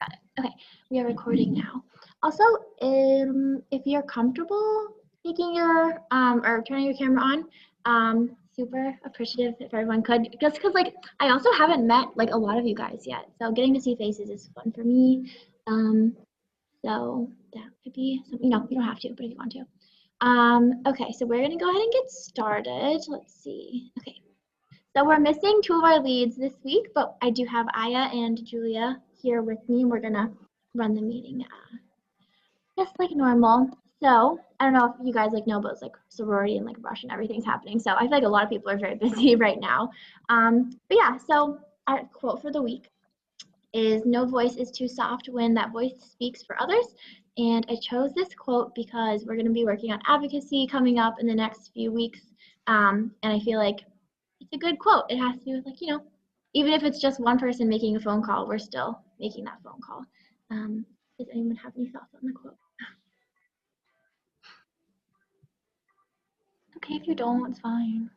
Got it. Okay, we are recording now. Also, if you're comfortable taking your or turning your camera on, super appreciative if everyone could. Just because like I also haven't met like a lot of you guys yet, so getting to see faces is fun for me. Um, so that could be something. You don't have to, but if you want to. Okay, so we're gonna go ahead and get started. Let's see. Okay, so we're missing two of our leads this week, but I do have Aya and Julia here with me, and we're gonna run the meeting just like normal. So I don't know if you guys like know, but it's like sorority and like rush and everything's happening. So I feel like a lot of people are very busy right now. But yeah, so our quote for the week is "No voice is too soft when that voice speaks for others." And I chose this quote because we're going to be working on advocacy coming up in the next few weeks. And I feel like it's a good quote. It has to do with like, even if it's just one person making a phone call, we're still making that phone call. Um, does anyone have any thoughts on the quote? Okay, if you don't, it's fine.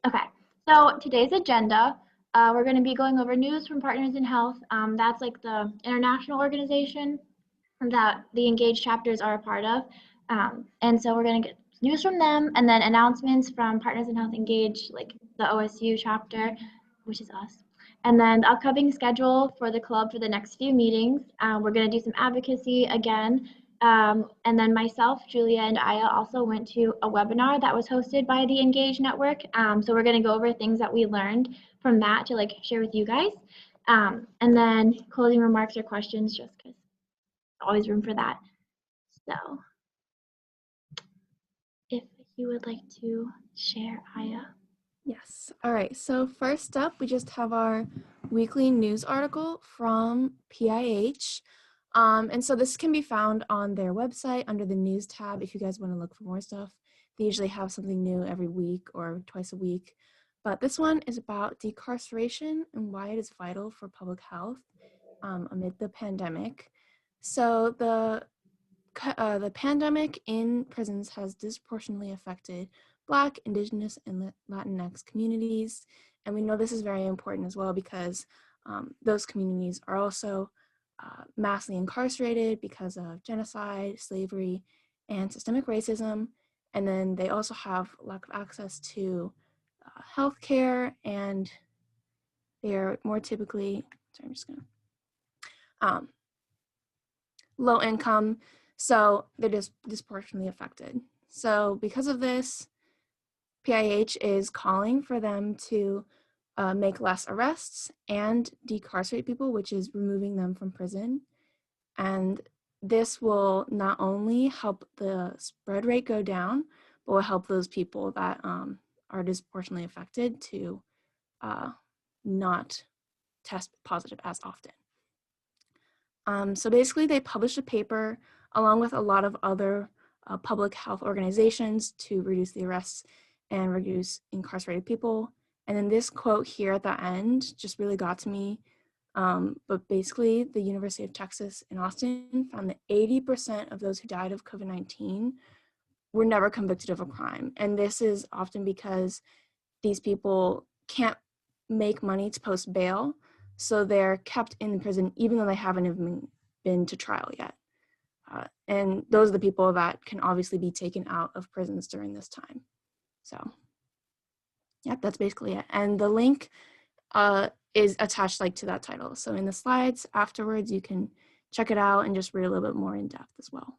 Okay, so today's agenda, we're going to be going over news from Partners in Health. That's like the international organization that the Engage chapters are a part of. And so we're going to get news from them and then announcements from Partners in Health Engage, like the OSU chapter, which is us. And then the upcoming schedule for the club for the next few meetings. We're going to do some advocacy again. And then myself, Julia, and Aya also went to a webinar that was hosted by the Engage Network. So we're going to go over things that we learned from that to like share with you guys. And then closing remarks or questions, just because always room for that. So if you would like to share, Aya. Yes. All right. So first up, we just have our weekly news article from PIH. And so this can be found on their website under the news tab if you guys want to look for more stuff. They usually have something new every week or twice a week. But this one is about decarceration and why it is vital for public health amid the pandemic. So the pandemic in prisons has disproportionately affected Black, Indigenous, and Latinx communities. And we know this is very important as well because those communities are also massively incarcerated because of genocide, slavery, and systemic racism. And then they also have lack of access to healthcare, and they're more typically, sorry, I'm just gonna, low income, so they're just disproportionately affected. So because of this, PIH is calling for them to make less arrests and decarcerate people, which is removing them from prison. And this will not only help the spread rate go down, but will help those people that are disproportionately affected to not test positive as often. So basically, they published a paper along with a lot of other public health organizations to reduce the arrests and reduce incarcerated people. And then this quote here at the end just really got to me. But basically, the University of Texas in Austin found that 80% of those who died of COVID-19 were never convicted of a crime. And this is often because these people can't make money to post bail, so they're kept in prison even though they haven't even been to trial yet. And those are the people that can obviously be taken out of prisons during this time. So yeah, that's basically it. And the link is attached like to that title. So in the slides afterwards, you can check it out and just read a little bit more in depth as well.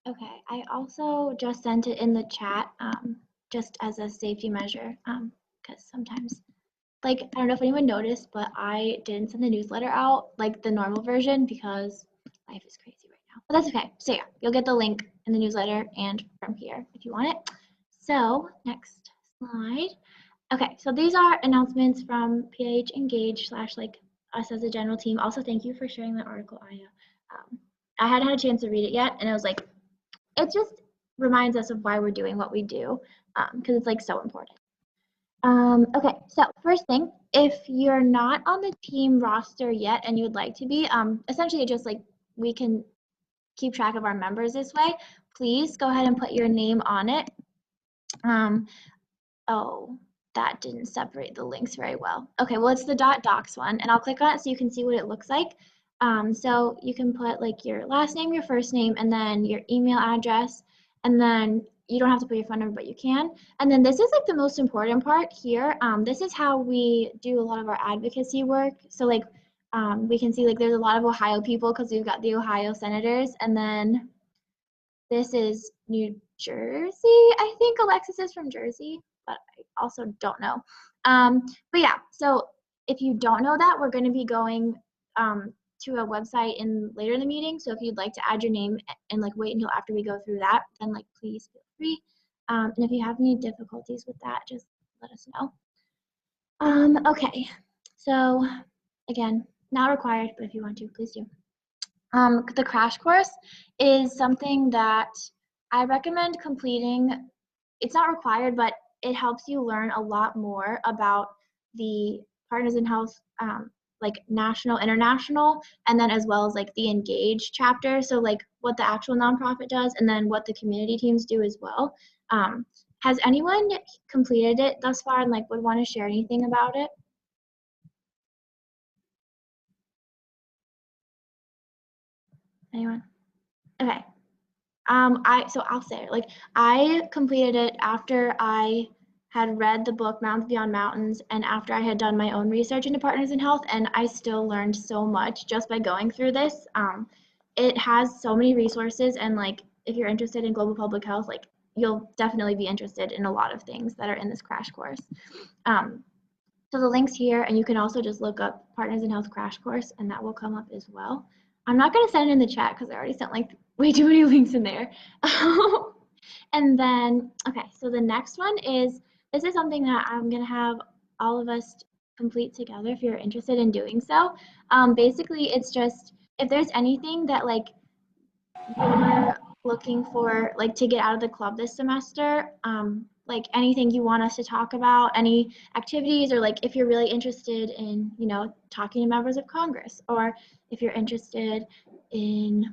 Okay, I also just sent it in the chat just as a safety measure because sometimes, like, I don't know if anyone noticed, but I didn't send the newsletter out like the normal version because life is crazy right now. But that's okay. So yeah, you'll get the link in the newsletter and from here if you want it. So next slide. Okay, so these are announcements from PIH Engage / like us as a general team. Also, thank you for sharing that article, Aya. I hadn't had a chance to read it yet, and it was like, it just reminds us of why we're doing what we do because it's like so important. Okay, so first thing, if you're not on the team roster yet and you'd like to be, essentially just like we can keep track of our members this way, please go ahead and put your name on it. Oh, that didn't separate the links very well. Okay, well, it's the .docs one, and I'll click on it so you can see what it looks like. So you can put like your last name, your first name, and then your email address, and then you don't have to put your phone number, but you can. And then this is like the most important part here. This is how we do a lot of our advocacy work. So like we can see like there's a lot of Ohio people because we've got the Ohio senators, and then this is New Jersey. I think Alexis is from Jersey, but I also don't know. But yeah, so if you don't know that, we're going to be going to a website in later in the meeting. So if you'd like to add your name and like wait until after we go through that, then like please feel free. And if you have any difficulties with that, just let us know. Okay, so again, not required, but if you want to, please do. The crash course is something that I recommend completing. It's not required, but it helps you learn a lot more about the Partners in Health, like national, international, and then as well as like the Engage chapter. So like what the actual nonprofit does, and then what the community teams do as well. Has anyone completed it thus far and like would want to share anything about it? Anyone? Okay. I'll say it. Like I completed it after I had read the book Mountains Beyond Mountains and after I had done my own research into Partners in Health, and I still learned so much just by going through this. It has so many resources, and like if you're interested in global public health, like you'll definitely be interested in a lot of things that are in this crash course. So the link's here, and you can also just look up Partners in Health crash course, and that will come up as well. I'm not going to send it in the chat because I already sent like way too many links in there. And then, okay, so the next one is, this is something that I'm going to have all of us complete together if you're interested in doing so. Basically, it's just, if there's anything that like you're looking for like to get out of the club this semester, like anything you want us to talk about, any activities, or like if you're really interested in, you know, talking to members of Congress, or if you're interested in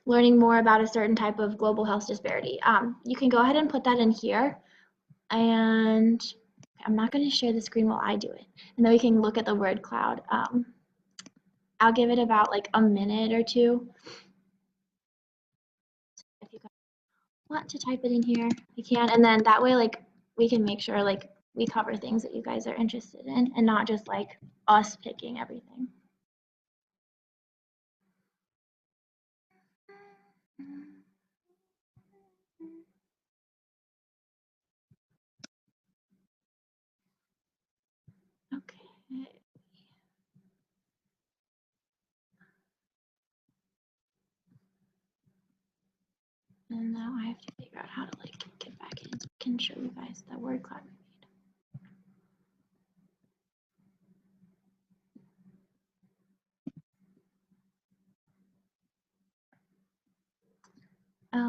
learning more about a certain type of global health disparity, you can go ahead and put that in here. And I'm not going to share the screen while I do it, and then we can look at the word cloud. I'll give it about like a minute or two. If you guys want to type it in here, you can, and then that way like we can make sure like we cover things that you guys are interested in and not just like us picking everything. Okay. And now I have to figure out how to like get back in so I can show you guys the word cloud we made.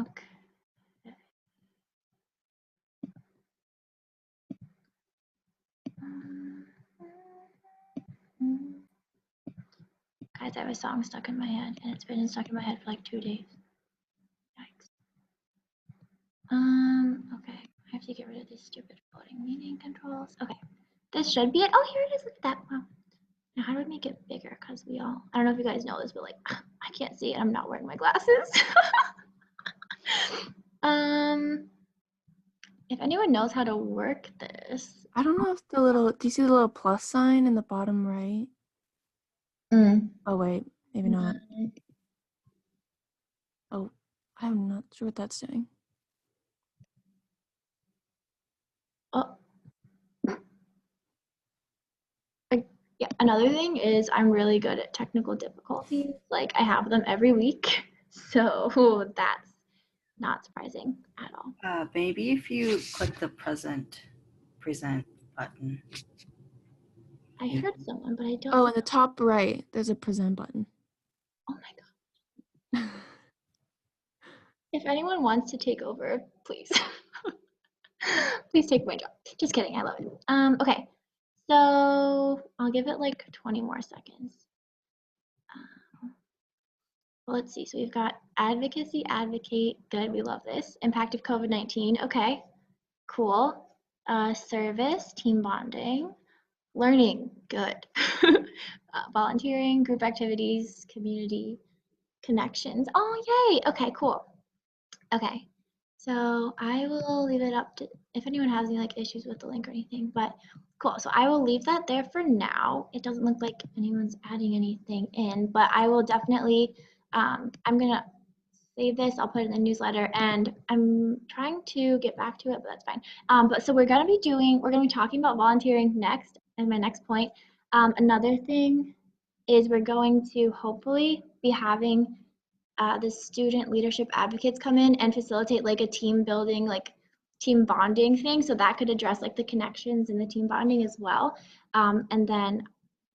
Okay. Guys, I have a song stuck in my head, and it's been stuck in my head for like 2 days. Yikes. Okay. I have to get rid of these stupid floating meaning controls. Okay. This should be it. Oh, here it is. Look at that. Wow. Now, how do I make it bigger? Because I don't know if you guys know this, but like, I can't see it. I'm not wearing my glasses. If anyone knows how to work this. I don't know if do you see the little plus sign in the bottom right? Oh, wait, maybe not. Oh, I'm not sure what that's doing. Oh. Yeah, another thing is I'm really good at technical difficulties. Like I have them every week. So that's not surprising at all. Maybe if you click the present button. I heard someone, but I don't. Oh, in the top right, there's a present button. Oh my god. If anyone wants to take over, please. Please take my job. Just kidding, I love it. Okay. So I'll give it like 20 more seconds. Well, let's see. So we've got advocacy, advocate. Good. We love this. Impact of COVID-19. Okay. Cool. service, team bonding, learning, good, volunteering, group activities, community connections. Oh, yay! Okay, cool. Okay, so I will leave it up to if anyone has any like issues with the link or anything, but cool. So I will leave that there for now. It doesn't look like anyone's adding anything in, but I will definitely, I'm gonna save this, I'll put it in the newsletter, and I'm trying to get back to it, but that's fine. But so we're gonna be talking about volunteering next, and my next point. Another thing is we're going to hopefully be having the student leadership advocates come in and facilitate like a team building, like team bonding thing. So that could address like the connections and the team bonding as well. And then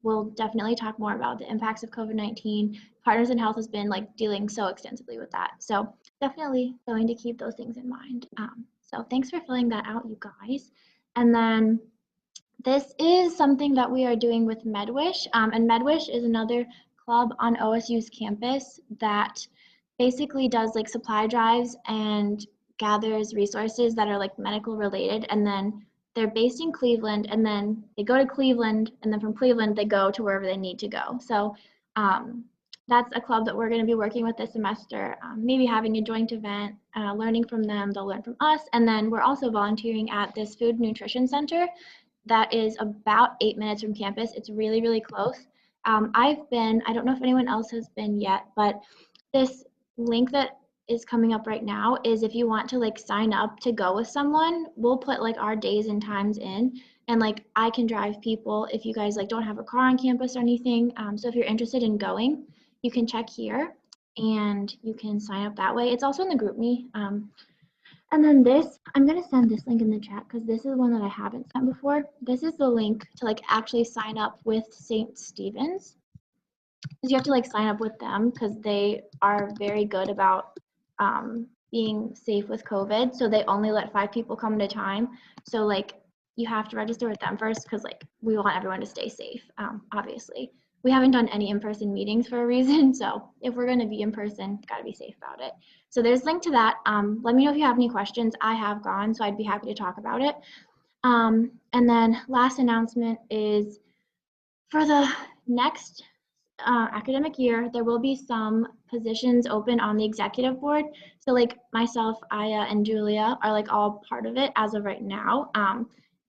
we'll definitely talk more about the impacts of COVID-19. Partners in Health has been like dealing so extensively with that. So definitely going to keep those things in mind. So thanks for filling that out, you guys. And then this is something that we are doing with MedWish, and MedWish is another club on OSU's campus that basically does like supply drives and gathers resources that are like medical related, and then they're based in Cleveland, and then they go to Cleveland, and then from Cleveland they go to wherever they need to go. So that's a club that we're going to be working with this semester, maybe having a joint event, learning from them, they'll learn from us, and then we're also volunteering at this food nutrition center that is about 8 minutes from campus. It's really, really close. I don't know if anyone else has been yet, but this link that is coming up right now is if you want to like sign up to go with someone, we'll put like our days and times in, and like I can drive people if you guys like don't have a car on campus or anything. So if you're interested in going, you can check here and you can sign up that way. It's also in the group me. And then this, I'm gonna send this link in the chat because this is one that I haven't sent before. This is the link to like actually sign up with St. Stephen's. Because you have to like sign up with them because they are very good about being safe with COVID. So they only let 5 people come at a time. So like you have to register with them first because like we want everyone to stay safe, obviously. We haven't done any in-person meetings for a reason. So if we're gonna be in person, gotta be safe about it. So there's a link to that. Let me know if you have any questions. I have gone, so I'd be happy to talk about it. And then last announcement is for the next academic year, there will be some positions open on the executive board. So like myself, Aya, and Julia are like all part of it as of right now.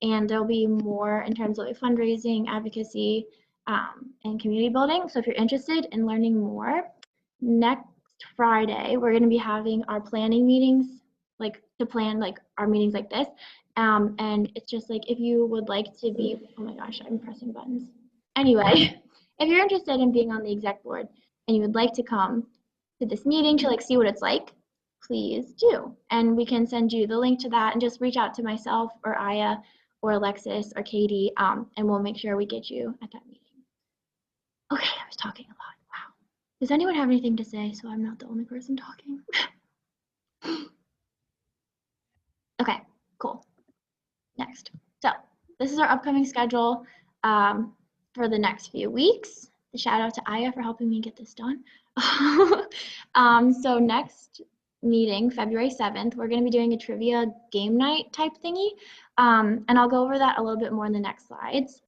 And there'll be more in terms of like fundraising, advocacy, and community building. So if you're interested in learning more, next Friday, we're going to be having our planning meetings, like to plan like our meetings like this. And it's just like if you would like to be, oh my gosh, I'm pressing buttons. Anyway, if you're interested in being on the exec board and you would like to come to this meeting to like see what it's like, please do. And we can send you the link to that and just reach out to myself or Aya or Alexis or Katie, and we'll make sure we get you at that meeting. Okay, I was talking a lot. Wow. Does anyone have anything to say so I'm not the only person talking? Okay, cool. Next. So this is our upcoming schedule for the next few weeks. A shout out to Aya for helping me get this done. So next meeting, February 7th, we're going to be doing a trivia game night type thingy. And I'll go over that a little bit more in the next slides.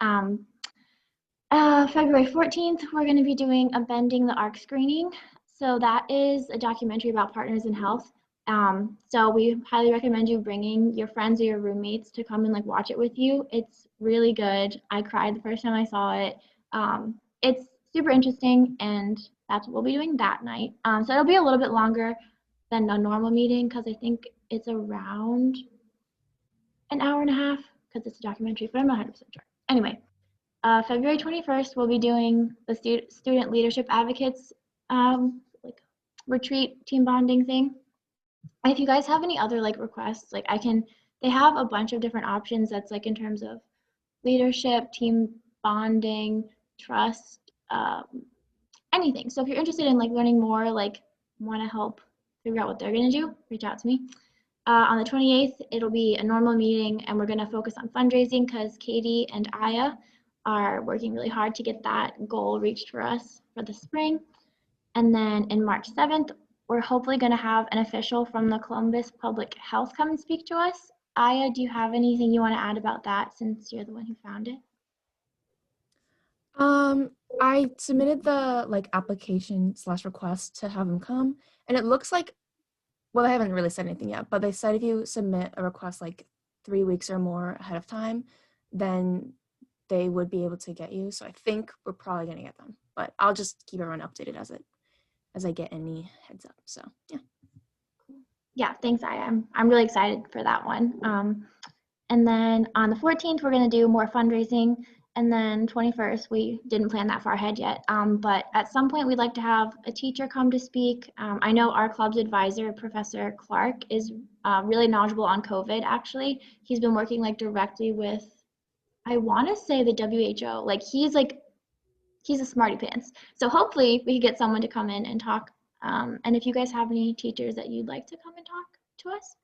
February 14th, we're going to be doing a Bending the Arc screening. So that is a documentary about partners in health. So we highly recommend you bringing your friends or your roommates to come and like watch it with you. It's really good. I cried the first time I saw it. It's super interesting, and that's what we'll be doing that night. So it'll be a little bit longer than a normal meeting because I think it's around an hour and a half because it's a documentary, but I'm not 100% sure. Anyway, February 21st, we'll be doing the student leadership advocates like retreat team bonding thing. And if you guys have any other like requests, like they have a bunch of different options that's like in terms of leadership, team bonding, trust, anything. So if you're interested in like learning more, like want to help figure out what they're gonna do, reach out to me. On the 28th, it'll be a normal meeting, and we're gonna focus on fundraising because Katie and Aya are working really hard to get that goal reached for us for the spring. And then in March 7th, we're hopefully going to have an official from the Columbus Public Health come and speak to us. Aya, do you have anything you want to add about that since you're the one who found it? I submitted the like application / request to have them come, and it looks like, well, they haven't really said anything yet, but they said if you submit a request like 3 weeks or more ahead of time, then they would be able to get you. So I think we're probably gonna get them, but I'll just keep everyone updated as I get any heads up. So yeah. Yeah, thanks, Aya. I'm really excited for that one. And then on the 14th, we're going to do more fundraising. And then 21st, we didn't plan that far ahead yet. But at some point, we'd like to have a teacher come to speak. I know our club's advisor, Professor Clark, is really knowledgeable on COVID, actually. He's been working like directly with, I want to say the WHO. He's a smarty pants. So hopefully we can get someone to come in and talk. And if you guys have any teachers that you'd like to come and talk to us,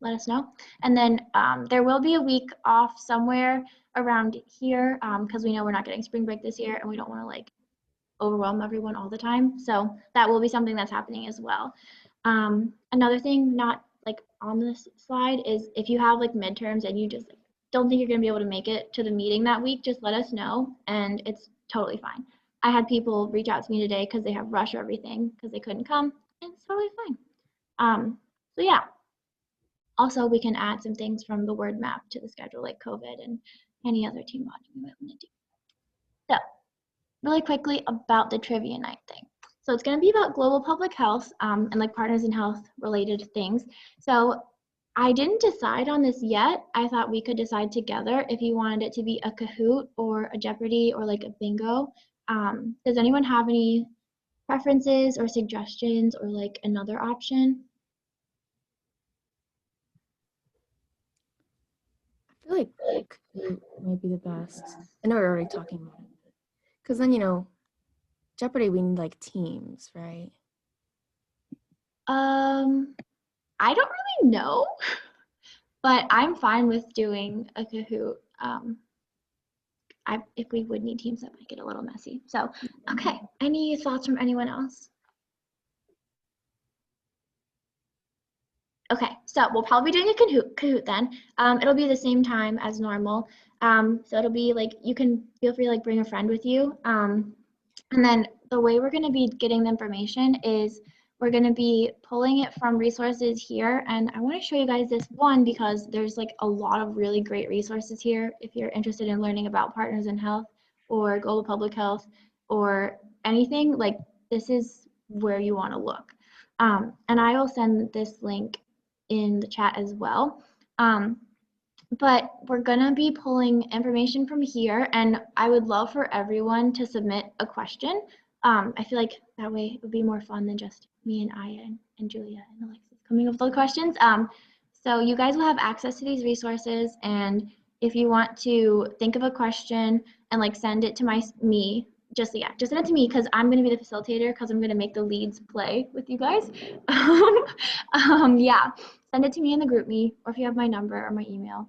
let us know. And then there will be a week off somewhere around here because we know we're not getting spring break this year and we don't want to like overwhelm everyone all the time. So that will be something that's happening as well. Another thing not like on this slide is if you have like midterms and you just like, don't think you're going to be able to make it to the meeting that week, just let us know and it's totally fine. I had people reach out to me today because they have rush or everything because they couldn't come and it's totally fine. So yeah, also, we can add some things from the word map to the schedule, like COVID and any other team bonding we might want to do. So, really quickly about the trivia night thing. So it's going to be about global public health and like partners in health related things. So I didn't decide on this yet. I thought we could decide together if you wanted it to be a Kahoot or a Jeopardy or like a bingo. Does anyone have any preferences or suggestions or like another option? I feel like Kahoot might be the best. I know we're already talking about it, because then Jeopardy, we need like teams, right? I don't really know. But I'm fine with doing a Kahoot. If we would need teams, that might get a little messy. So, okay. Any thoughts from anyone else? Okay, so we'll probably be doing a Kahoot then. It'll be the same time as normal. So it'll be like you can feel free to like bring a friend with you. And then the way we're going to be getting the information is we're going to be pulling it from resources here. And I want to show you guys this one because there's like a lot of really great resources here if you're interested in learning about partners in health or global public health or anything. Like this is where you want to look. And I will send this link in the chat as well. But we're gonna be pulling information from here, and I would love for everyone to submit a question. I feel like that way it would be more fun than just me and Aya and Julia and Alexis coming up with all the questions. So you guys will have access to these resources, and if you want to think of a question and like send it to me, just send it to me because I'm gonna be the facilitator because I'm gonna make the leads play with you guys. Yeah, send it to me in the group me, or if you have my number or my email.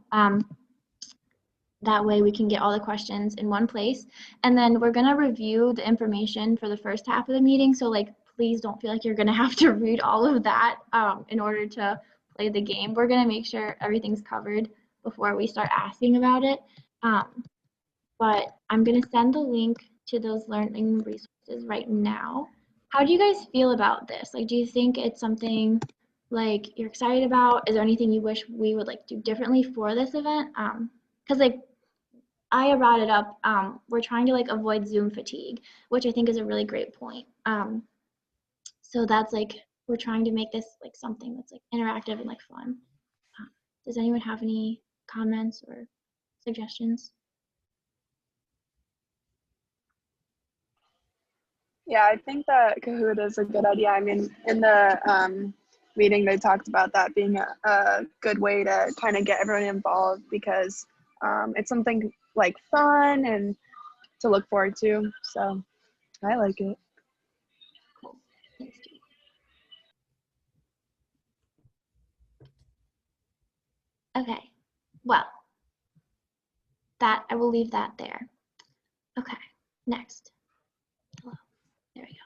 That way we can get all the questions in one place. And then we're gonna review the information for the first half of the meeting. So like, please don't feel like you're gonna have to read all of that in order to play the game. We're gonna make sure everything's covered before we start asking about it. But I'm gonna send the link to those learning resources right now. How do you guys feel about this? Like, do you think it's something like you're excited about? Is there anything you wish we would like do differently for this event? Because like Aya brought it up, we're trying to like avoid Zoom fatigue, which I think is a really great point. So that's like we're trying to make this like something that's like interactive and like fun. Does anyone have any comments or suggestions? Yeah, I think that Kahoot is a good idea. I mean, in the meeting, they talked about that being a good way to kind of get everyone involved because it's something like fun and to look forward to. So I like it. Cool. Thanks, Julie. Okay, well, that I will leave that there. Okay, next. Hello. There we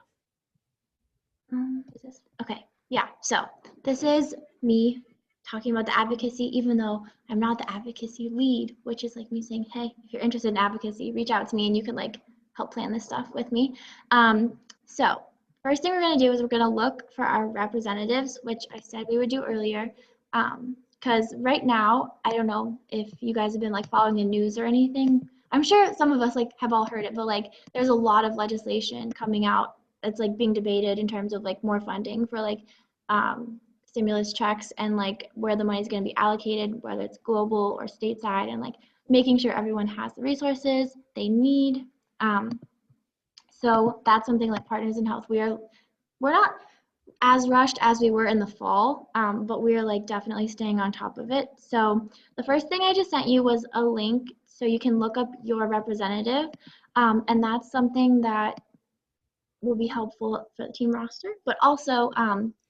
go. Is this okay? Yeah. So this is me talking about the advocacy, even though I'm not the advocacy lead, which is like me saying, hey, if you're interested in advocacy, reach out to me and you can like help plan this stuff with me. So first thing we're going to do is we're going to look for our representatives, which I said we would do earlier. Because right now, I don't know if you guys have been like following the news or anything. I'm sure some of us like have all heard it, but like there's a lot of legislation coming out that's like being debated in terms of like more funding for like stimulus checks and like where the money is going to be allocated, whether it's global or stateside, and like making sure everyone has the resources they need. So that's something like Partners in Health. We're not as rushed as we were in the fall, but we're like definitely staying on top of it. So the first thing I just sent you was a link so you can look up your representative, and that's something that will be helpful for the team roster. But also,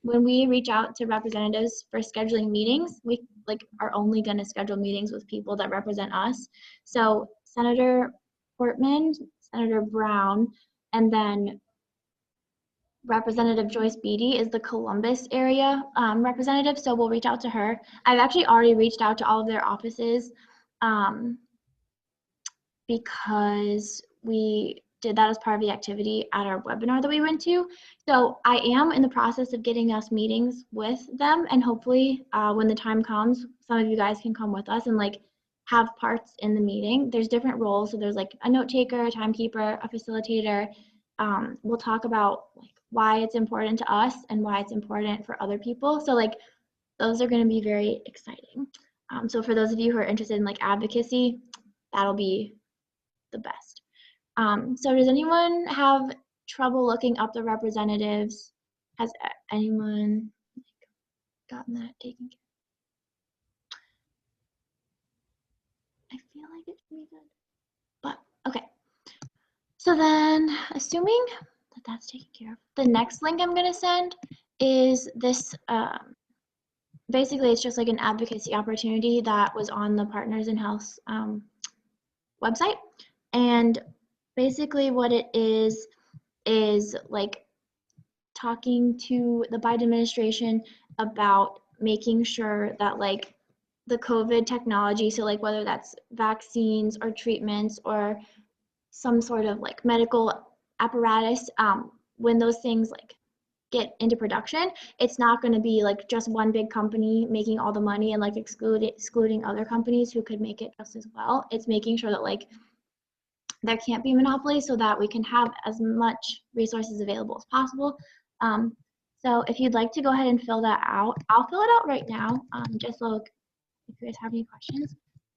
when we reach out to representatives for scheduling meetings, we like are only going to schedule meetings with people that represent us. So Senator Portman, Senator Brown, and then Representative Joyce Beatty is the Columbus area representative, so we'll reach out to her. I've actually already reached out to all of their offices because we did that as part of the activity at our webinar that we went to. So I am in the process of getting us meetings with them, and hopefully when the time comes, some of you guys can come with us and like have parts in the meeting. There's different roles, so there's like a note taker, a timekeeper, a facilitator. We'll talk about like why it's important to us and why it's important for other people. So like those are going to be very exciting. So for those of you who are interested in like advocacy, that'll be the best. So does anyone have trouble looking up the representatives? Has anyone gotten that taken care of? I feel like it should be good, but okay. So then, assuming that that's taken care of, the next link I'm going to send is this. Basically, it's just like an advocacy opportunity that was on the Partners in Health website. And basically what it is like talking to the Biden administration about making sure that like the COVID technology, so like whether that's vaccines or treatments or some sort of like medical apparatus, when those things like get into production, it's not going to be like just one big company making all the money and like excluding other companies who could make it just as well. It's making sure that like there can't be monopolies so that we can have as much resources available as possible. So if you'd like to go ahead and fill that out, I'll fill it out right now, just so if you guys have any questions.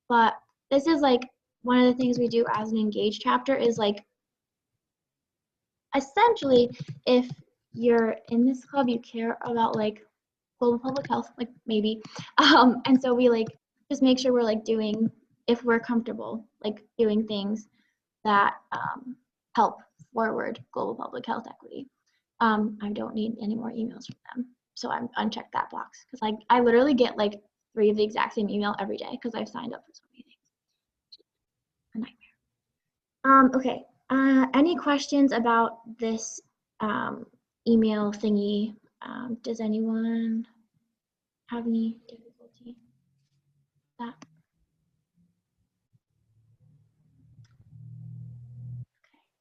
But this is like one of the things we do as an engaged chapter is like essentially if you're in this club, you care about like global public health, like maybe, and so we like just make sure we're like doing, if we're comfortable, like doing things that help forward global public health equity. I don't need any more emails from them, so I'm unchecked that box because I literally get like 3 of the exact same email every day because I've signed up for so many things. A nightmare. Okay. Any questions about this email thingy? Does anyone have any difficulty with that?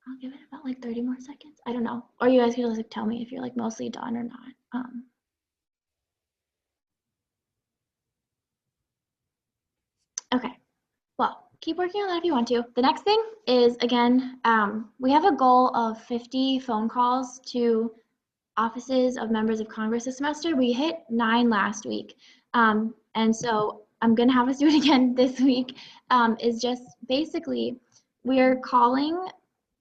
I'll give it about like 30 more seconds. I don't know. Or you guys can just like tell me if you're like mostly done or not. Okay. Well, keep working on that if you want to. The next thing is, again, we have a goal of 50 phone calls to offices of members of Congress this semester. We hit 9 last week. And so I'm going to have us do it again this week. Is just basically we're calling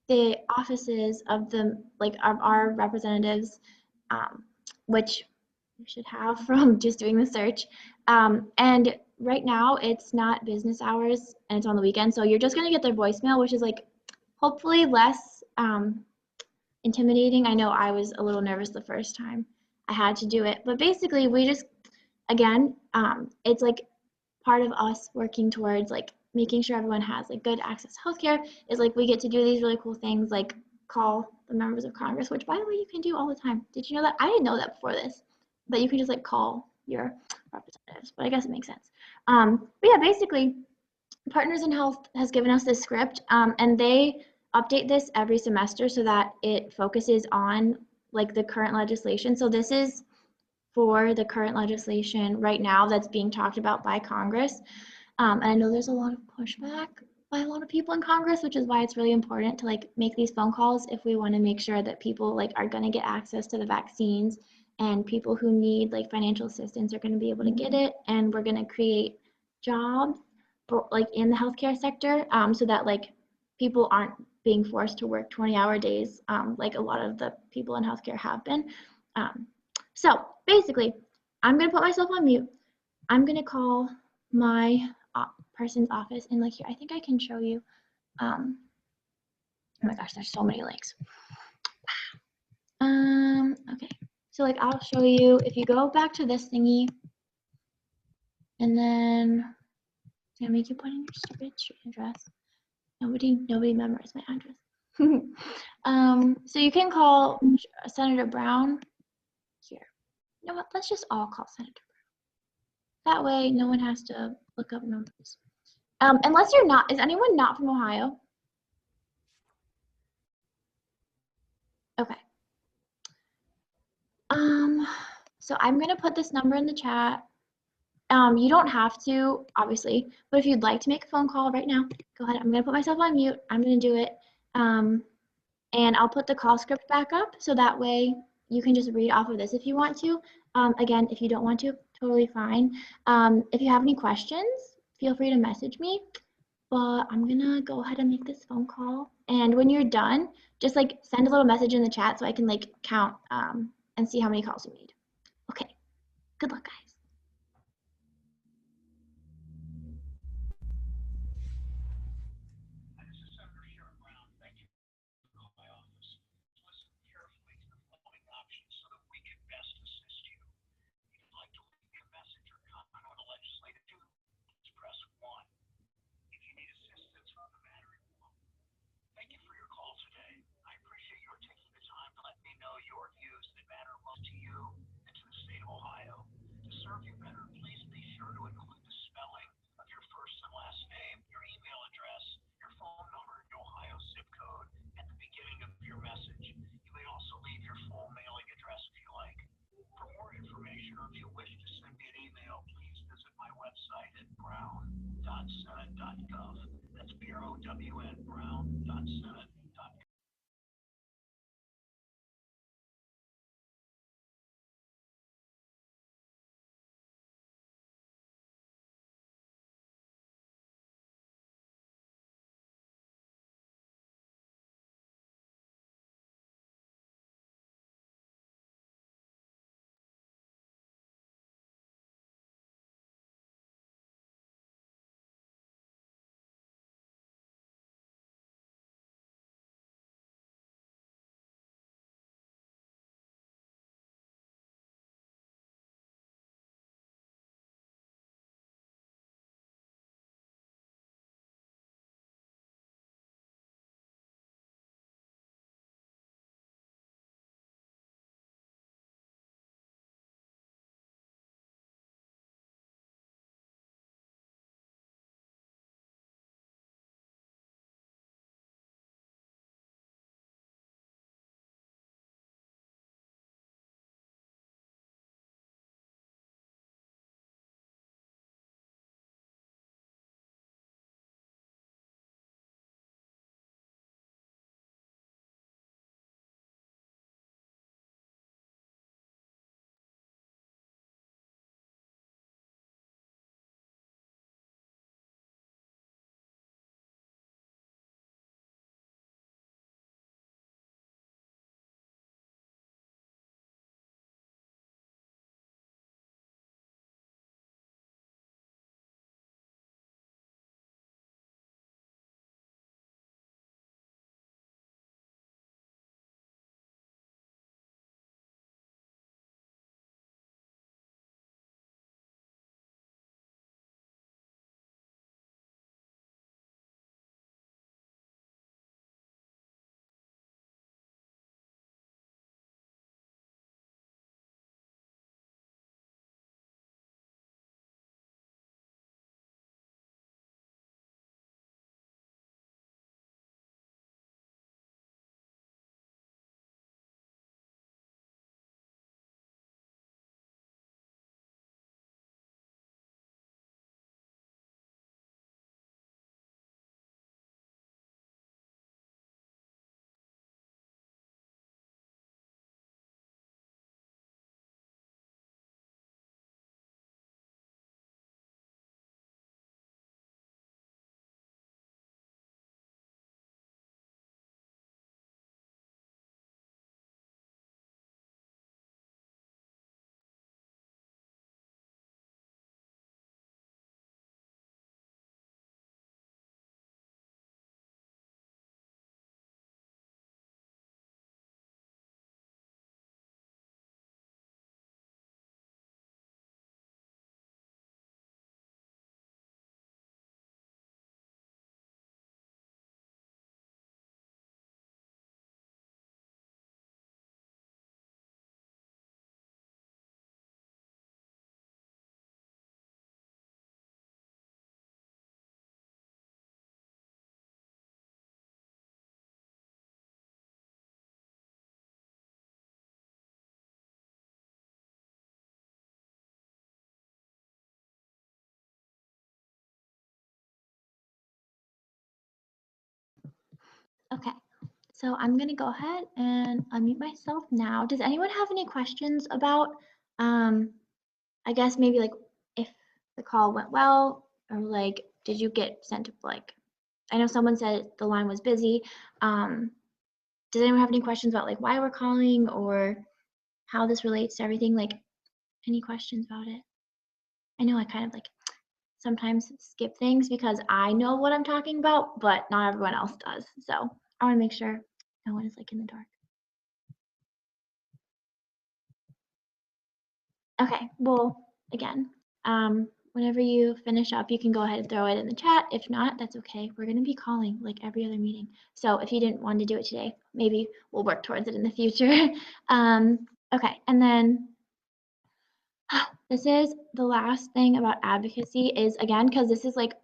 the offices of the like of our representatives, which you should have from just doing the search. And right now it's not business hours and it's on the weekend, so you're just gonna get their voicemail, which is like hopefully less intimidating. I know I was a little nervous the first time I had to do it, but basically we just, again, it's like part of us working towards like making sure everyone has like good access to healthcare is like we get to do these really cool things like call the members of Congress, which by the way you can do all the time. Did you know that? I didn't know that before this, but you can just like call your representatives, but I guess it makes sense. But yeah, basically, Partners in Health has given us this script, and they update this every semester so that it focuses on like the current legislation. So this is for the current legislation right now that's being talked about by Congress. And I know there's a lot of pushback by a lot of people in Congress, which is why it's really important to like make these phone calls if we want to make sure that people like are going to get access to the vaccines, and people who need like financial assistance are going to be able to get it, and we're going to create jobs for, like in the healthcare sector, so that like people aren't being forced to work 20-hour days, like a lot of the people in healthcare have been. So basically, I'm going to put myself on mute. I'm going to call my person's office, and like here, I think I can show you. Oh my gosh, there's so many links. Okay, so like I'll show you, if you go back to this thingy, and then it's gonna make you put in your stupid street address. Nobody memorized my address. So you can call Senator Brown here. You know what? Let's just all call Senator Brown. That way, no one has to look up numbers. Unless you're not. Is anyone not from Ohio? Okay. So I'm gonna put this number in the chat. You don't have to, obviously, but if you'd like to make a phone call right now, go ahead. I'm gonna put myself on mute. I'm gonna do it. And I'll put the call script back up so that way you can just read off of this if you want to. Again, if you don't want to, totally fine. If you have any questions, feel free to message me. But I'm gonna go ahead and make this phone call. And when you're done, just like send a little message in the chat so I can like count and see how many calls you made. Okay, good luck, guys. Okay, so I'm gonna go ahead and unmute myself now. Does anyone have any questions about, I guess maybe like if the call went well, or like, did you get sent to like, I know someone said the line was busy. Does anyone have any questions about like why we're calling or how this relates to everything? Like, any questions about it? I know I kind of like sometimes skip things because I know what I'm talking about, but not everyone else does. So I want to make sure no one is like in the dark. Okay, well, again, whenever you finish up, you can go ahead and throw it in the chat. If not, that's okay. We're going to be calling like every other meeting. So if you didn't want to do it today, maybe we'll work towards it in the future. Okay, and then this is the last thing about advocacy is, again, because this is like,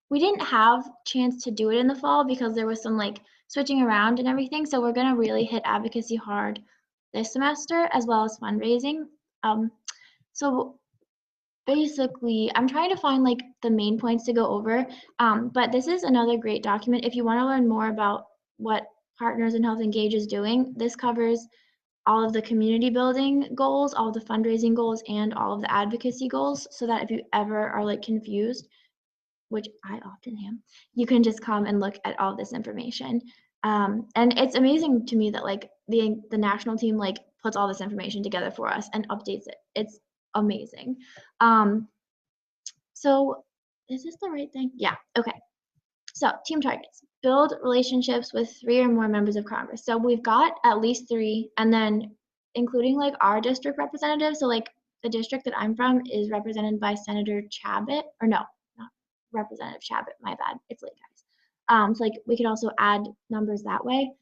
we didn't have chance to do it in the fall because there was some like switching around and everything. So we're going to really hit advocacy hard this semester as well as fundraising. So basically, I'm trying to find like the main points to go over, but this is another great document. If you want to learn more about what Partners in Health Engage is doing, this covers all of the community building goals, all of the fundraising goals, and all of the advocacy goals, so that if you ever are like confused, which I often am, you can just come and look at all this information. And it's amazing to me that like the national team like puts all this information together for us and updates it. It's amazing. So is this the right thing? Yeah, okay. So team targets, build relationships with 3 or more members of Congress. So we've got at least 3, and then including like our district representatives. So like the district that I'm from is represented by Senator Chabot, or no, not Representative Chabot, my bad, it's late guys. So like we could also add numbers that way.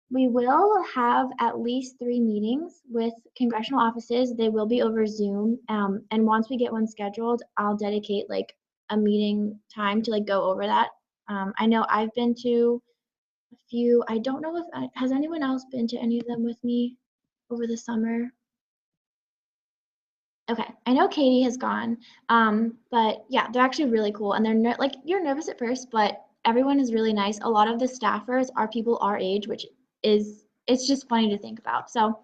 We will have at least 3 meetings with congressional offices. They will be over Zoom. And once we get one scheduled, I'll dedicate like a meeting time to like go over that. I know I've been to a few. I don't know if has anyone else been to any of them with me over the summer. Okay, I know Katie has gone, but yeah, they're actually really cool, and they're like you're nervous at first, but everyone is really nice. A lot of the staffers are people our age, which is it's just funny to think about. So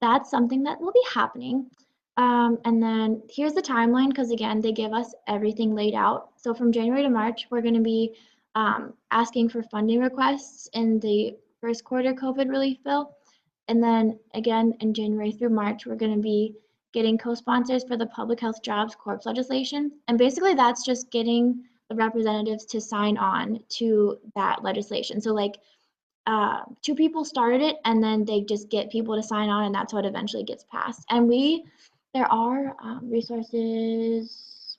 that's something that will be happening. And then here's the timeline because again, they give us everything laid out. So from January to March, we're going to be asking for funding requests in the first quarter COVID relief bill. And then again, in January through March, we're going to be getting co-sponsors for the Public Health Jobs Corps legislation. And basically that's just getting the representatives to sign on to that legislation. So like 2 people started it and then they just get people to sign on and that's how it eventually gets passed. And there are resources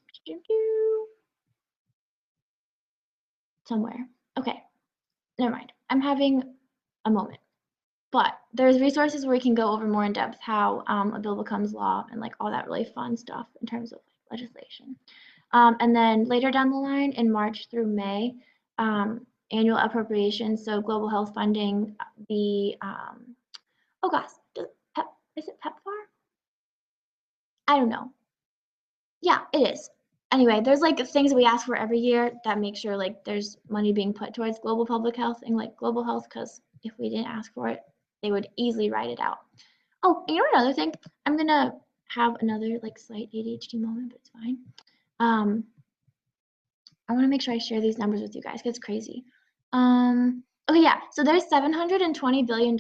somewhere. Okay, never mind. I'm having a moment. But there's resources where we can go over more in depth how a bill becomes law and like all that really fun stuff in terms of like, legislation. And then later down the line in March through May, annual appropriations, so global health funding, the, oh gosh, is it PEPFAR? I don't know. Yeah, it is. Anyway, there's like things that we ask for every year that make sure like there's money being put towards global public health and like global health, because if we didn't ask for it, they would easily write it out. Oh, you know another thing? I'm gonna have another like slight ADHD moment, but it's fine. I want to make sure I share these numbers with you guys because it's crazy. Okay, yeah. So there's $720 billion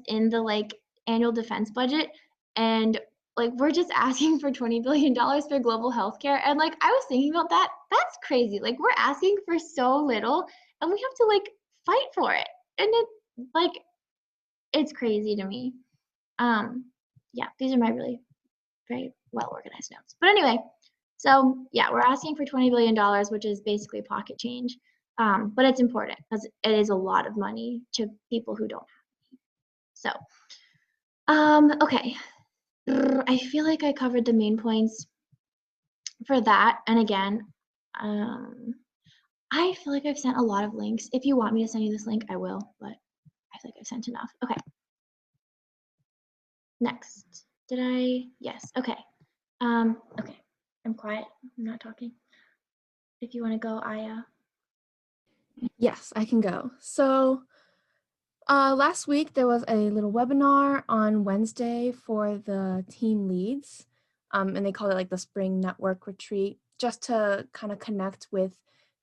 in the like annual defense budget, and like we're just asking for $20 billion for global healthcare. And like I was thinking about that. That's crazy. Like we're asking for so little, and we have to like fight for it, and it's crazy to me. Yeah, these are my really very well organized notes. But anyway. So yeah, we're asking for $20 billion, which is basically pocket change. But it's important because it is a lot of money to people who don't have any. So, okay. I feel like I covered the main points for that. And again, I feel like I've sent a lot of links. If you want me to send you this link, I will, but I feel like I've sent enough. Okay. Next. Did I? Yes. Okay. Okay. I'm quiet. I'm not talking. If you want to go, Aya. Yes, I can go. So last week there was a little webinar on Wednesday for the team leads, and they call it like the Spring Network Retreat, just to kind of connect with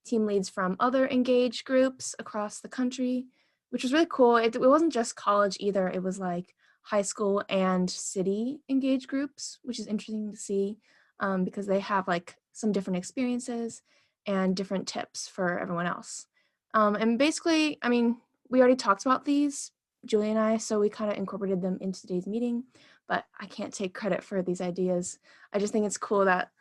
team leads from other engaged groups across the country, which was really cool. It wasn't just college either. It was like high school and city engaged groups, which is interesting to see because they have like some different experiences and different tips for everyone else. And basically, I mean, we already talked about these, Julie and I, so we kind of incorporated them into today's meeting, but I can't take credit for these ideas. I just think it's cool that,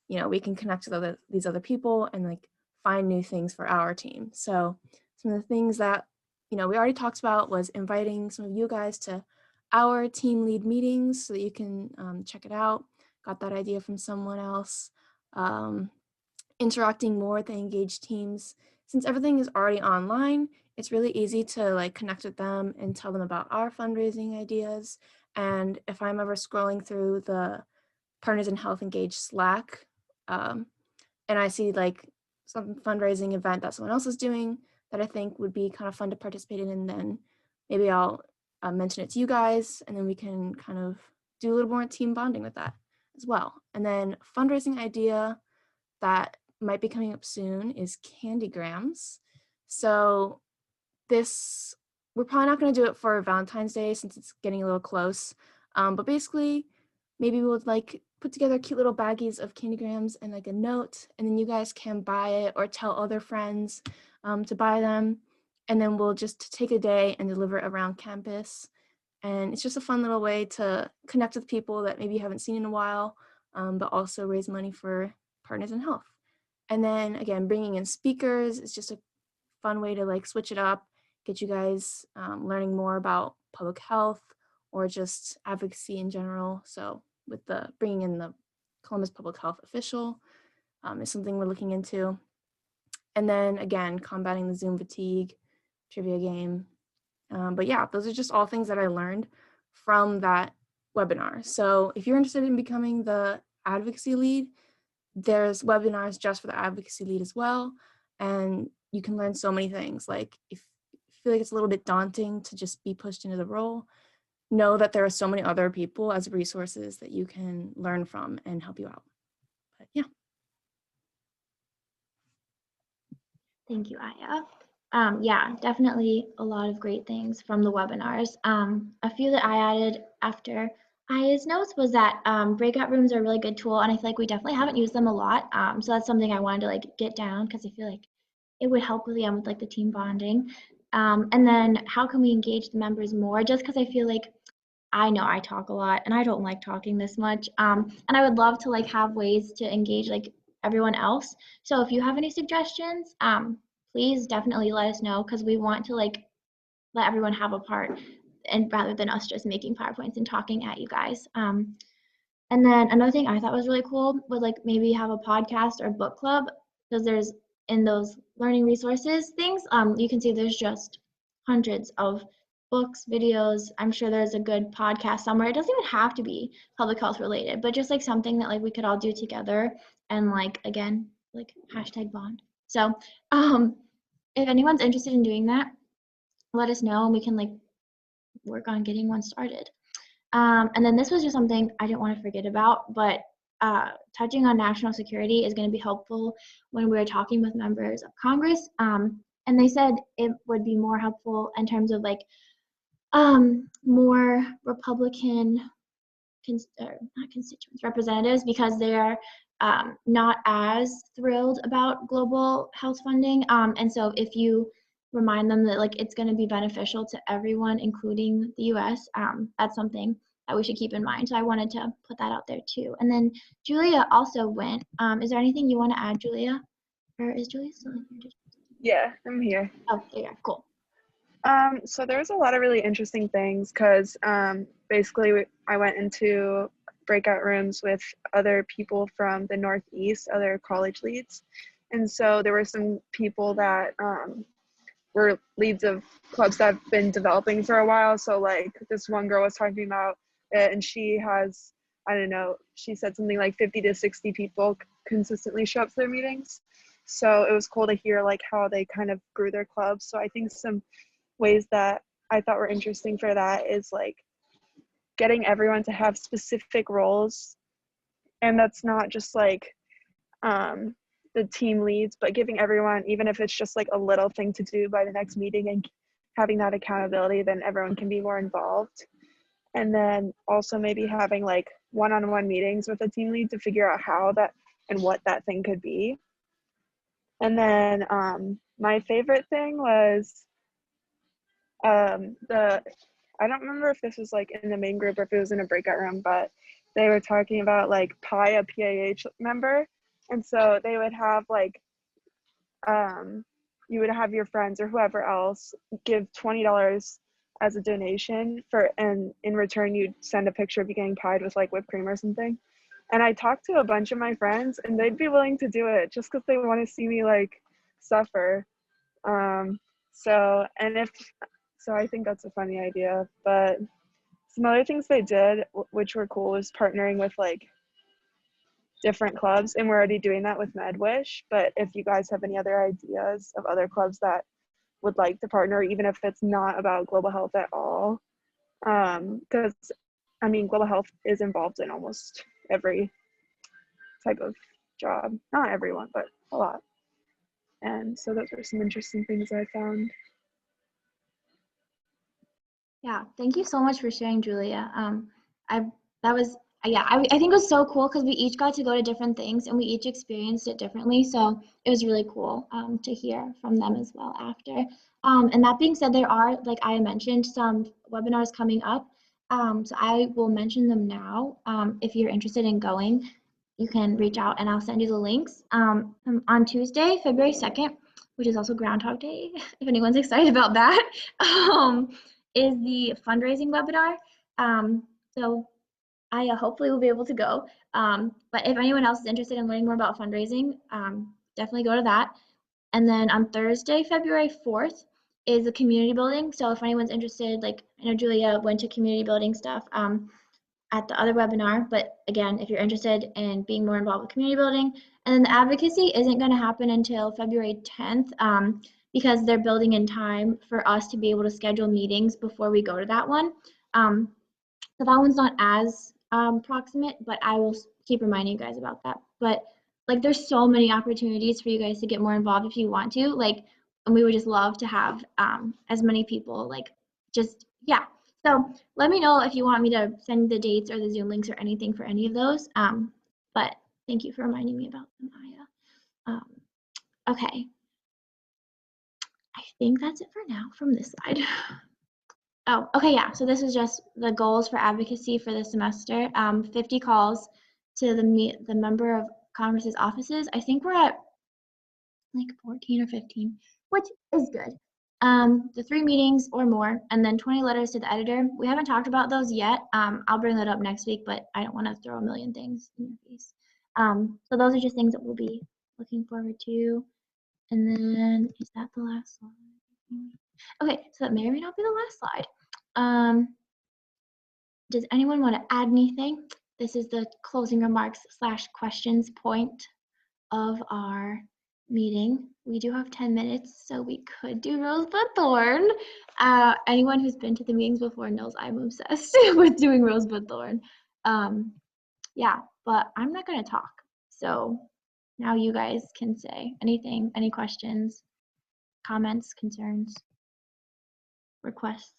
we can connect with these other people and like find new things for our team. So some of the things that, we already talked about was inviting some of you guys to our team lead meetings so that you can check it out. Got that idea from someone else. Interacting more with the engaged teams. Since everything is already online, it's really easy to like connect with them and tell them about our fundraising ideas. And if I'm ever scrolling through the Partners in Health Engaged Slack, and I see like some fundraising event that someone else is doing that I think would be kind of fun to participate in, and then maybe I'll mention it to you guys, and then we can kind of do a little more team bonding with that as well. And then fundraising idea that might be coming up soon is candygrams. So this, we're probably not going to do it for Valentine's Day since it's getting a little close. But basically, maybe we'll like put together cute little baggies of candygrams and like a note, and then you guys can buy it or tell other friends to buy them. And then we'll just take a day and deliver it around campus. And it's just a fun little way to connect with people that maybe you haven't seen in a while, but also raise money for Partners in Health. And then again, bringing in speakers is just a fun way to like switch it up, get you guys learning more about public health or just advocacy in general. So with the bringing in the Columbus Public Health official is something we're looking into. And then again, combating the Zoom fatigue, trivia game. But yeah, those are just all things that I learned from that webinar. So if you're interested in becoming the advocacy lead, there's webinars just for the advocacy lead as well. And you can learn so many things. Like if you feel like it's a little bit daunting to just be pushed into the role, know that there are so many other people as resources that you can learn from and help you out. But yeah. Thank you, Aya. Yeah, definitely a lot of great things from the webinars. A few that I added after Aya's notes was that breakout rooms are a really good tool, and I feel like we definitely haven't used them a lot. So that's something I wanted to like get down because I feel like it would help with like the team bonding. And then how can we engage the members more? Just because I feel like I know I talk a lot and I don't like talking this much. And I would love to like have ways to engage like everyone else. So if you have any suggestions, please definitely let us know because we want to like let everyone have a part and rather than us just making PowerPoints and talking at you guys. And then another thing I thought was really cool was like maybe have a podcast or book club because there's in those learning resources things, you can see there's just hundreds of books, videos. I'm sure there's a good podcast somewhere. It doesn't even have to be public health related, but just like something that like we could all do together and like again, like hashtag bond. So if anyone's interested in doing that, let us know and we can like work on getting one started. And then this was just something I didn't want to forget about, but touching on national security is going to be helpful when we're talking with members of Congress. And they said it would be more helpful in terms of like more Republican, not constituents, representatives, because they're not as thrilled about global health funding. And so if you remind them that like it's going to be beneficial to everyone, including the U.S., that's something that we should keep in mind. So I wanted to put that out there too. And then Julia also went. Is there anything you want to add, Julia? Or is Julia still in here? Yeah, I'm here. Oh, there you are. Cool. So there's a lot of really interesting things because basically I went into breakout rooms with other people from the Northeast, other college leads. And so there were some people that were leads of clubs that have been developing for a while. So like this one girl was talking about it and she has, I don't know, she said something like 50 to 60 people consistently show up to their meetings. So it was cool to hear like how they kind of grew their clubs. So I think some ways that I thought were interesting for that is like getting everyone to have specific roles, and that's not just like the team leads, but giving everyone, even if it's just like a little thing to do by the next meeting and having that accountability, then everyone can be more involved. And then also maybe having like one-on-one meetings with the team lead to figure out how that and what that thing could be. And then my favorite thing was I don't remember if this was like in the main group or if it was in a breakout room, but they were talking about like a PIH member. And so they would have like, you would have your friends or whoever else give $20 as a donation and in return you'd send a picture of you getting pied with like whipped cream or something. And I talked to a bunch of my friends and they'd be willing to do it just because they want to see me like suffer. So I think that's a funny idea. But some other things they did, which were cool, was partnering with like different clubs, and we're already doing that with MedWish. But if you guys have any other ideas of other clubs that would like to partner, even if it's not about global health at all, because I mean, global health is involved in almost every type of job. Not everyone, but a lot. And so those are some interesting things I found. Yeah, thank you so much for sharing, Julia. That was I think it was so cool because we each got to go to different things and we each experienced it differently. So it was really cool to hear from them as well after. And that being said, there are, like I mentioned, some webinars coming up. So I will mention them now. If you're interested in going, you can reach out and I'll send you the links. On Tuesday, February 2nd, which is also Groundhog Day, if anyone's excited about that. Is the fundraising webinar. So I hopefully will be able to go. But if anyone else is interested in learning more about fundraising, definitely go to that. And then on Thursday, February 4th, is the community building. So if anyone's interested, like I know Julia went to community building stuff at the other webinar, but again, if you're interested in being more involved with community building, and then the advocacy isn't going to happen until February 10th because they're building in time for us to be able to schedule meetings before we go to that one. So that one's not as proximate, but I will keep reminding you guys about that. But like, there's so many opportunities for you guys to get more involved if you want to. Like, and we would just love to have as many people. Like, just yeah. So let me know if you want me to send the dates or the Zoom links or anything for any of those. But thank you for reminding me about them, Aya. Okay. I think that's it for now from this side. Oh, okay, yeah. So this is just the goals for advocacy for this semester. 50 calls to the member of Congress's offices. I think we're at like 14 or 15, which is good. The 3 meetings or more, and then 20 letters to the editor. We haven't talked about those yet. I'll bring that up next week, but I don't want to throw a million things in your face. So those are just things that we'll be looking forward to. And then, is that the last slide? Okay, so that may or may not be the last slide. Does anyone want to add anything? This is the closing remarks / questions point of our meeting. We do have 10 minutes, so we could do Rosebud Thorn. Anyone who's been to the meetings before knows I'm obsessed with doing Rosebud Thorn. Yeah, but I'm not going to talk. So now you guys can say anything, any questions, comments, concerns, requests.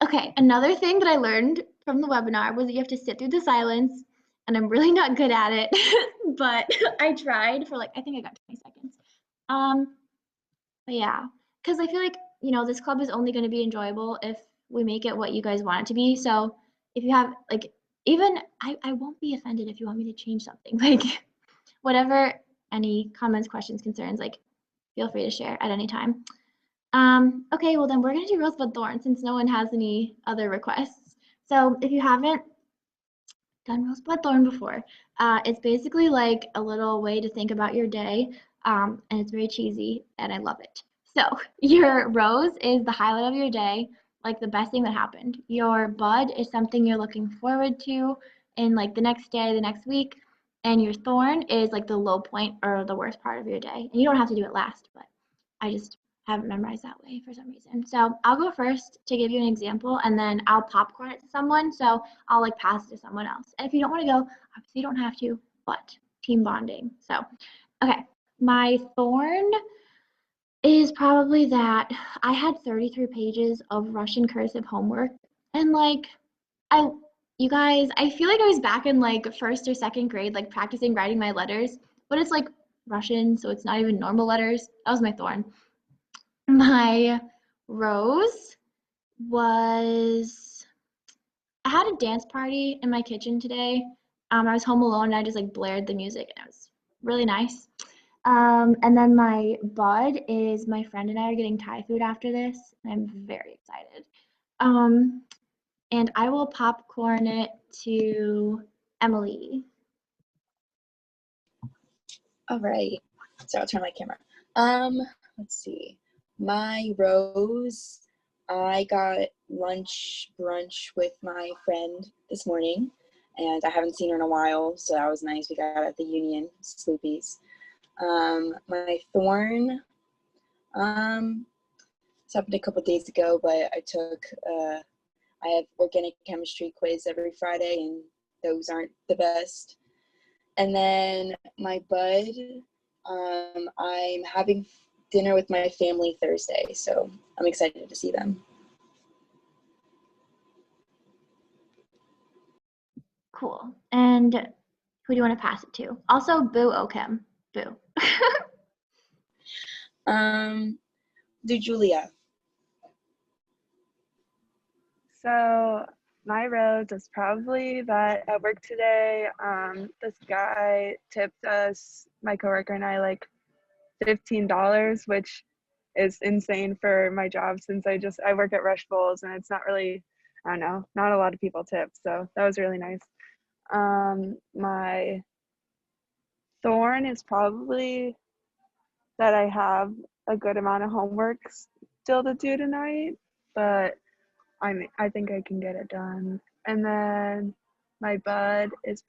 Okay, another thing that I learned from the webinar was that you have to sit through the silence, and I'm really not good at it, but I tried for like, I think I got 20 seconds. But yeah, because I feel like, you know, this club is only going to be enjoyable if we make it what you guys want it to be. So if you have like, even I won't be offended if you want me to change something, like whatever, any comments, questions, concerns, like feel free to share at any time. Okay, well then we're gonna do Rosebud Thorn since no one has any other requests. So if you haven't done rose bud thorn before. It's basically like a little way to think about your day, and it's very cheesy, and I love it. So your rose is the highlight of your day, like the best thing that happened. Your bud is something you're looking forward to in like the next day, the next week, and your thorn is like the low point or the worst part of your day. And you don't have to do it last, but I just haven't memorized that way for some reason. So I'll go first to give you an example, and then I'll popcorn it to someone. So I'll like pass it to someone else. And if you don't want to go, obviously you don't have to, but team bonding. So, okay, my thorn is probably that I had 33 pages of Russian cursive homework, and like I you guys, I feel like I was back in like first or second grade, like practicing writing my letters, but it's like Russian, so it's not even normal letters. That was my thorn. My rose was I had a dance party in my kitchen today. I was home alone and I just like blared the music and it was really nice. And then my bud is my friend and I are getting Thai food after this. And I'm very excited. Um, and I will popcorn it to Emily. All right. So I'll turn my camera. Let's see. My rose, I got lunch brunch with my friend this morning, and I haven't seen her in a while, so that was nice. We got at the Union Sloopies. My thorn, this happened a couple days ago, but I have organic chemistry quiz every Friday, and those aren't the best. And then my bud, I'm having dinner with my family Thursday, so I'm excited to see them. Cool. And who do you want to pass it to? Also, boo Okem. Boo. Do Julia. So my rose is probably that at work today, this guy tipped us, my coworker and I, like $15, which is insane for my job since I work at Rush Bowls and it's not really, I don't know, not a lot of people tip. So that was really nice. My thorn is probably that I have a good amount of homework still to do tonight, but I think I can get it done. And then my bud is